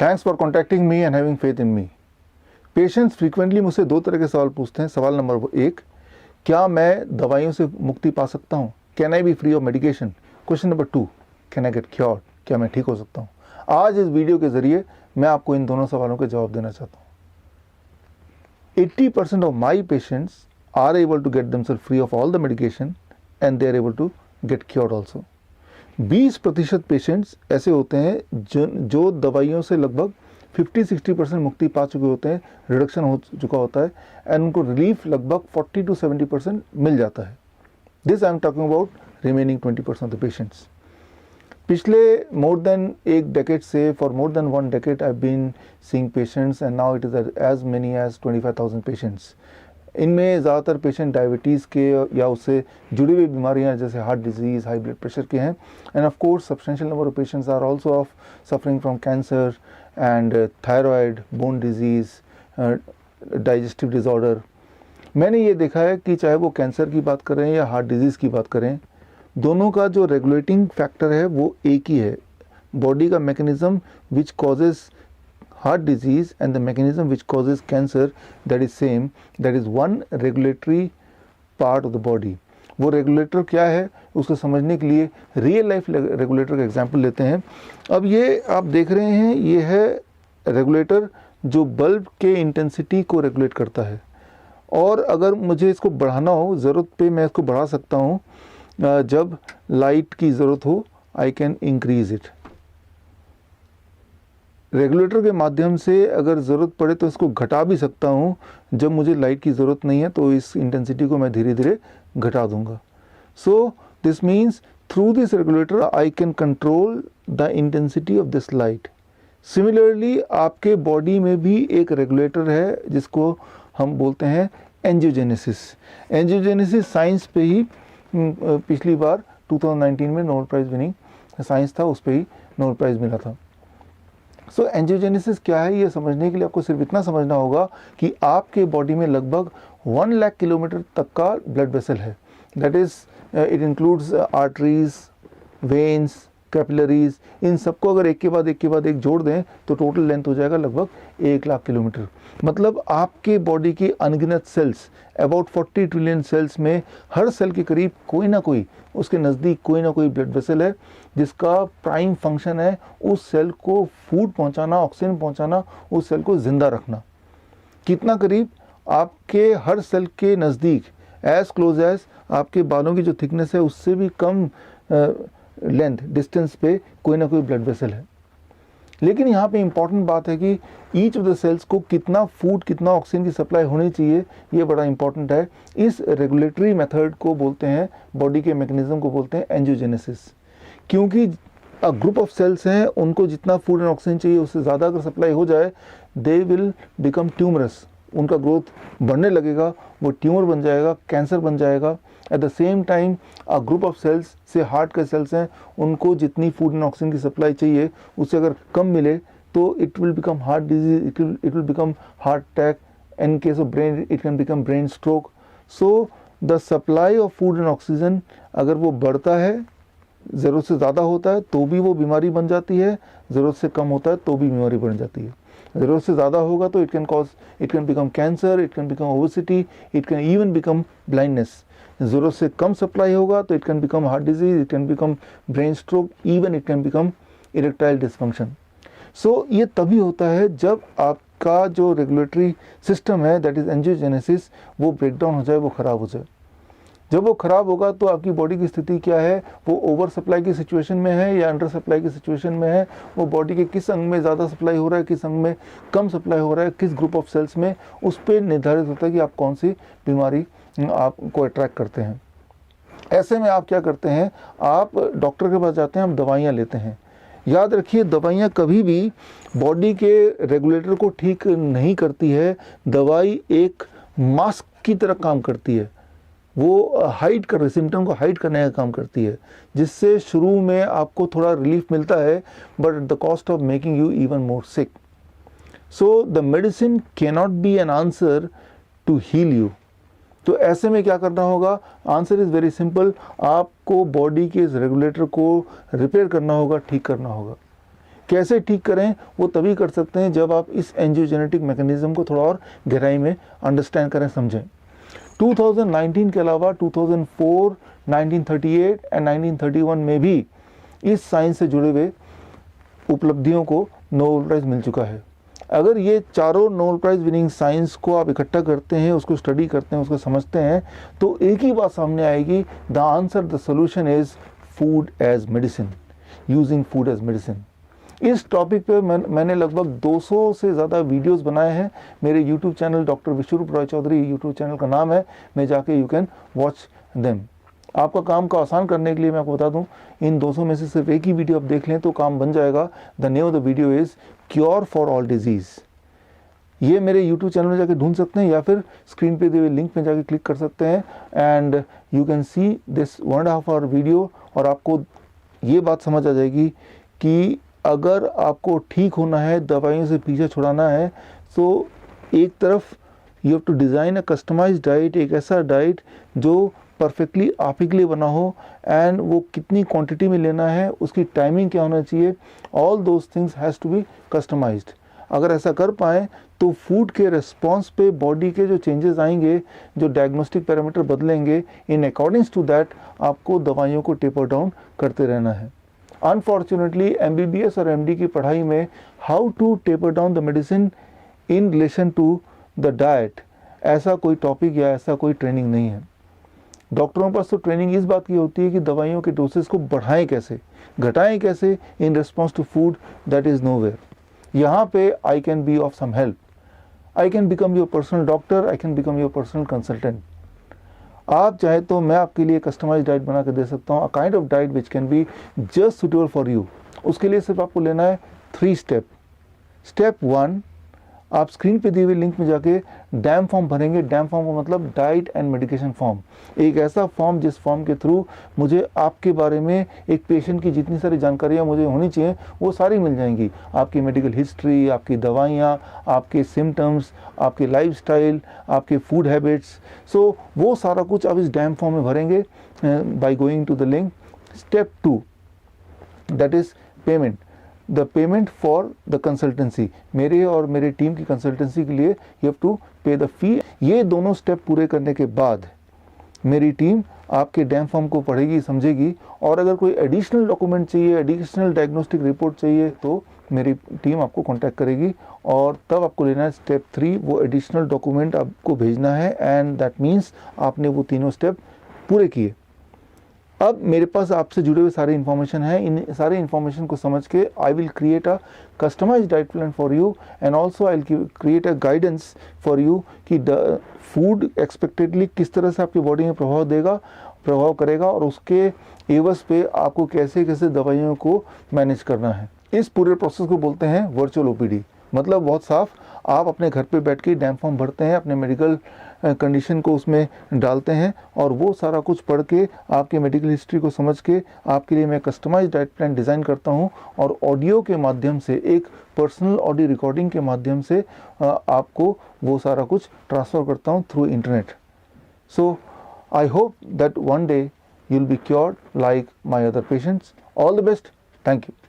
Thanks for contacting me and having faith in me. Patients frequently मुझसे दो तरह के सवाल पूछते हैं। सवाल नंबर 1, क्या मैं दवाइयों से मुक्ति पा सकता हूँ? Can I B free of medication? Question number 2, can I get cured? क्या मैं ठीक हो सकता हूँ? आज इस वीडियो के जरिए मैं आपको इन दोनों सवालों के जवाब देना चाहता हूँ। 80% of my patients are able to get themself free of all the medication and they are able to get cured also. 20% patients ऐसे होते हैं जो दवाइयों से लगभग 50-60% मुक्ति पा चुके होते हैं, रिडक्शन हो चुका होता है एंड उनको रिलीफ लगभग 40 to 70% मिल जाता है। This I am talking about remaining 20% of the patients. पिछले मोर देन एक डेकेड से, for more than 1 decade I have been seeing patients and now it is as many as 25,000 patients. इनमें ज़्यादातर patient diabetes के या उससे जुड़ी हुई बीमारियां जैसे heart disease, high blood pressure के हैं and of course substantial number of patients are also of suffering from cancer and thyroid, bone disease, digestive disorder. मैंने ये देखा है कि चाहे वो कैंसर की बात करें या हार्ट डिजीज़ की बात करें, दोनों का जो रेगुलेटिंग फैक्टर है वो एक ही है। बॉडी का mechanism which causes heart disease and the mechanism which causes cancer, that is same, that is one regulatory part of the body. वो रेगुलेटर क्या है उसको समझने के लिए रियल लाइफ रेगुलेटर का एग्जांपल लेते हैं। अब ये आप देख रहे हैं, ये है रेगुलेटर जो बल्ब के इंटेंसिटी को रेगुलेट करता है और अगर मुझे इसको बढ़ाना हो, ज़रूरत पे मैं इसको बढ़ा सकता हूँ। जब लाइट की ज़रूरत हो I can increase it. Regulator के माध्यम से अगर ज़रूरत पड़े तो इसको घटा भी सकता हूँ। जब मुझे लाइट की ज़रूरत नहीं है तो इस इंटेंसिटी को मैं धीरे धीरे घटा दूंगा। So this means through this regulator I can control the intensity of this light. Similarly आपके बॉडी में भी एक रेगुलेटर है जिसको हम बोलते हैं एंजियोजेनेसिस। एंजियोजेनेसिस साइंस पे ही पिछली बार 2019 में नोबेल प्राइज़ विनिंग साइंस था, उस पर ही नोबेल प्राइज़ मिला था। सो एंजियोजेनेसिस क्या है ये समझने के लिए आपको सिर्फ इतना समझना होगा कि आपके बॉडी में लगभग 1 लाख किलोमीटर तक का ब्लड वेसल है। That is it includes arteries, veins, capillaries. इन सबको अगर एक के बाद एक जोड़ दें तो टोटल लेंथ हो जाएगा लगभग 1 लाख किलोमीटर। मतलब आपके बॉडी की अनगिनत सेल्स, अबाउट 40 ट्रिलियन सेल्स में हर सेल के करीब कोई ना कोई, उसके नज़दीक कोई ना कोई ब्लड वेसल है जिसका प्राइम फंक्शन है उस सेल को फूड पहुंचाना, ऑक्सीजन पहुंचाना, उस सेल को ज़िंदा रखना। कितना करीब? आपके हर सेल के नज़दीक, एज क्लोज एज आपके बालों की जो थिकनेस है उससे भी कम लेंथ डिस्टेंस पे कोई ना कोई ब्लड वेसल है। लेकिन यहाँ पे इम्पॉर्टेंट बात है कि ईच ऑफ द सेल्स को कितना फूड, कितना ऑक्सीजन की सप्लाई होनी चाहिए, ये बड़ा इंपॉर्टेंट है। इस रेगुलेटरी मेथड को बोलते हैं, बॉडी के मैकेनिज्म को बोलते हैं एंजियोजेनेसिस। क्योंकि ग्रुप ऑफ सेल्स हैं, उनको जितना फूड एंड ऑक्सीजन चाहिए उससे ज़्यादा अगर सप्लाई हो जाए, दे विल बिकम ट्यूमरस। उनका ग्रोथ बढ़ने लगेगा, वो ट्यूमर बन जाएगा, कैंसर बन जाएगा। At the same time group of cells से हार्ट के सेल्स हैं, उनको जितनी फूड एंड ऑक्सीजन की सप्लाई चाहिए उससे अगर कम मिले तो it will become heart disease, it will become heart attack. In case of brain it can become brain stroke. So the supply of food and oxygen अगर वो बढ़ता है, ज़रूरत से ज़्यादा होता है तो भी वो बीमारी बन जाती है, ज़रूरत से कम होता है तो भी बीमारी बन जाती है। ज़रूरत से ज़्यादा होगा तो it can become cancer, it can become obesity, it can even become blindness. ज़रूरत से कम सप्लाई होगा तो it can become heart disease, it can become brain stroke, even it can become erectile dysfunction. So ये तभी होता है जब आपका जो रेगुलेटरी सिस्टम है, दैट इज़ एंजियोजेनेसिस, वो ब्रेकडाउन हो जाए, वो ख़राब हो जाए। जब वो ख़राब होगा तो आपकी बॉडी की स्थिति क्या है, वो ओवर सप्लाई की सिचुएशन में है या अंडर सप्लाई की सिचुएशन में है, वो बॉडी के किस अंग में ज़्यादा सप्लाई हो रहा है, किस अंग में कम सप्लाई हो रहा है, किस ग्रुप ऑफ सेल्स में, उस पर निर्धारित होता है कि आप कौन सी बीमारी आपको अट्रैक्ट करते हैं। ऐसे में आप क्या करते हैं, आप डॉक्टर के पास जाते हैं, आप दवाइयाँ लेते हैं। याद रखिए, दवाइयाँ कभी भी बॉडी के रेगुलेटर को ठीक नहीं करती है। दवाई एक मास्क की तरह काम करती है, वो हाइड कर, सिम्टम को हाइड करने का काम करती है, जिससे शुरू में आपको थोड़ा रिलीफ मिलता है, but at the cost of making you even more sick. So the medicine can not be an answer to heal you. तो ऐसे में क्या करना होगा? आंसर इज़ वेरी सिंपल, आपको बॉडी के इस रेगुलेटर को रिपेयर करना होगा, ठीक करना होगा। कैसे ठीक करें वो तभी कर सकते हैं जब आप इस एंजियोजेनेटिक मैकेनिज्म को थोड़ा और गहराई में अंडरस्टैंड करें, समझें। 2019 के अलावा 2004, 1938 एंड 1931 में भी इस साइंस से जुड़े हुए उपलब्धियों को नोबेल प्राइज़ मिल चुका है। अगर ये चारों नोबेल प्राइज़ विनिंग साइंस को आप इकट्ठा करते हैं, उसको स्टडी करते हैं, उसको समझते हैं, तो एक ही बात सामने आएगी, the answer, the solution is food as medicine, using food as medicine. इस टॉपिक पे मैंने लगभग 200 से ज़्यादा वीडियोस बनाए हैं। मेरे यूट्यूब चैनल डॉक्टर विश्वरूप रॉय चौधरी यूट्यूब चैनल का नाम है, मैं जाके यू कैन वॉच देम। आपका काम को आसान करने के लिए मैं आपको बता दूं, इन 200 में से सिर्फ एक ही वीडियो आप देख लें तो काम बन जाएगा। The name of the video is cure for all disease. ये मेरे यूट्यूब चैनल में जाके ढूंढ सकते हैं या फिर स्क्रीन पे दिए हुए लिंक में जाके क्लिक कर सकते हैं and you can see this 1.5 hour video. और आपको ये बात समझ आ जाएगी कि अगर आपको ठीक होना है, दवाइयों से पीछे छुड़ाना है, तो एक तरफ you have to design a customised diet, एक ऐसा डाइट जो परफेक्टली आप ही के लिए बना हो, एंड वो कितनी क्वांटिटी में लेना है, उसकी टाइमिंग क्या होना चाहिए, all those things has to be customised. अगर ऐसा कर पाएँ तो फूड के रिस्पॉन्स पे बॉडी के जो चेंजेस आएंगे, जो डायग्नोस्टिक पैरामीटर बदलेंगे, इन अकॉर्डिंग्स टू दैट आपको दवाइयों को टेपर डाउन करते रहना है। अनफॉर्चुनेटली MBBS और MD की पढ़ाई में how to taper down the medicine in relation to the diet ऐसा कोई टॉपिक या ऐसा कोई ट्रेनिंग नहीं है। डॉक्टरों के पास तो ट्रेनिंग इस बात की होती है कि दवाइयों के डोसेस को बढ़ाएं कैसे, घटाएं कैसे in response to food, that is nowhere. यहाँ पे I can be of some help, I can become your personal doctor, I can become your personal consultant. आप चाहे तो मैं आपके लिए कस्टमाइज डाइट बना कर दे सकता हूँ, a kind of diet which can be just suitable for you. उसके लिए सिर्फ आपको लेना है 3 स्टेप। स्टेप 1, आप स्क्रीन पे दिए हुए लिंक में जाके डैम फॉर्म भरेंगे। डैम फॉर्म का मतलब डाइट एंड मेडिकेशन फॉर्म, एक ऐसा फॉर्म जिस फॉर्म के थ्रू मुझे आपके बारे में, एक पेशेंट की जितनी सारी जानकारियाँ मुझे होनी चाहिए वो सारी मिल जाएंगी। आपकी मेडिकल हिस्ट्री, आपकी दवाइयाँ, आपके सिम्टम्स, आपके लाइफस्टाइल, आपके फूड हैबिट्स, सो वो सारा कुछ आप इस डैम फॉर्म में भरेंगे by going to the link. Step 2, that is payment, the payment for the consultancy. मेरे और मेरे टीम की कंसल्टेंसी के लिए you have to pay the fee. ये दोनों स्टेप पूरे करने के बाद मेरी टीम आपके डैम फॉर्म को पढ़ेगी, समझेगी, और अगर कोई एडिशनल डॉक्यूमेंट चाहिए, एडिशनल डायग्नोस्टिक रिपोर्ट चाहिए तो मेरी टीम आपको कांटेक्ट करेगी, और तब आपको लेना है स्टेप 3, वो एडिशनल डॉक्यूमेंट आपको भेजना है, एंड दैट मीन्स आपने वो तीनों स्टेप पूरे किए। अब मेरे पास आपसे जुड़े हुए सारे इन्फॉर्मेशन है, इन सारे इन्फॉर्मेशन को समझ के I will create a customised diet plan for you, and also I will create a guidance for you कि फूड एक्सपेक्टेडली किस तरह से आपकी बॉडी में प्रभाव करेगा, और उसके एवज पे आपको कैसे कैसे दवाइयों को मैनेज करना है। इस पूरे प्रोसेस को बोलते हैं वर्चुअल OPD। मतलब बहुत साफ, आप अपने घर पे बैठ के डैम फॉर्म भरते हैं, अपने मेडिकल कंडीशन को उसमें डालते हैं, और वो सारा कुछ पढ़ के, आपके मेडिकल हिस्ट्री को समझ के आपके लिए मैं कस्टमाइज्ड डाइट प्लान डिज़ाइन करता हूँ, और ऑडियो के माध्यम से, एक पर्सनल ऑडियो रिकॉर्डिंग के माध्यम से आपको वो सारा कुछ ट्रांसफ़र करता हूँ through internet. So I hope that one day you'll be cured like my other patients. All the best. Thank you.